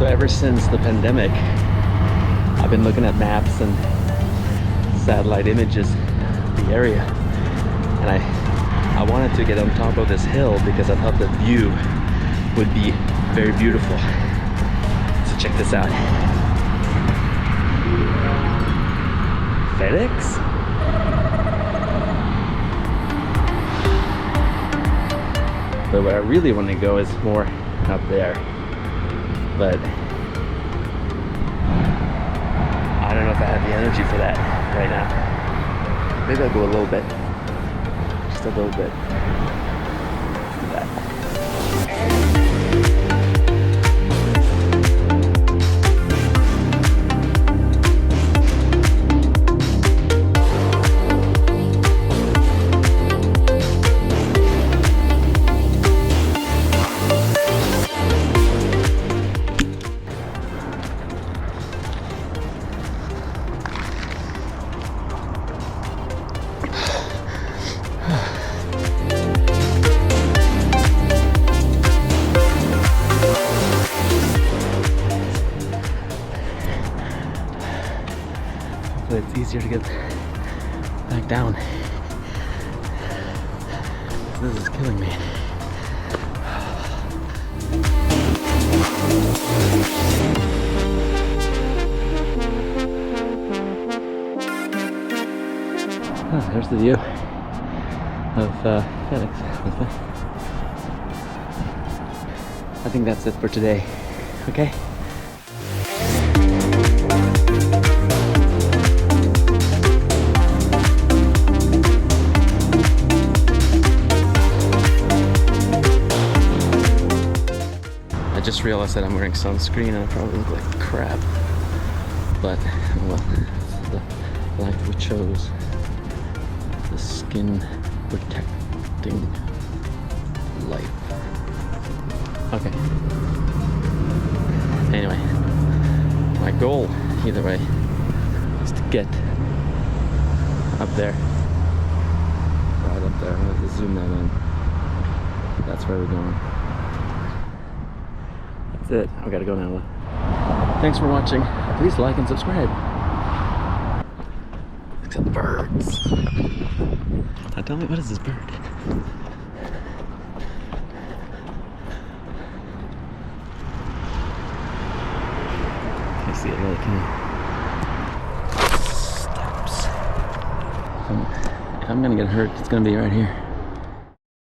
So ever since the pandemic, I've been looking at maps and satellite images of the area, and I wanted to get on top of this hill because I thought the view would be very beautiful. So check this out. FedEx? But where I really want to go is more up there. But I don't know if I have the energy for that right now. Maybe I'll go a little bit. Just a little bit. Like that. It's easier to get back down. This is killing me. Oh, there's the view of FedEx. I think that's it for today. Okay? I just realized that I'm wearing sunscreen and I probably look like crap. But, well, it's the life we chose. The skin protecting life. Okay. Anyway, my goal, either way, is to get up there. Right up there. I'm going to zoom that in. That's where we're going. That's it. I gotta go now. Thanks for watching. Please like and subscribe. Except the birds. Now tell me, what is this bird? Can't see it really, can you? Steps. If I'm gonna get hurt, it's gonna be right here.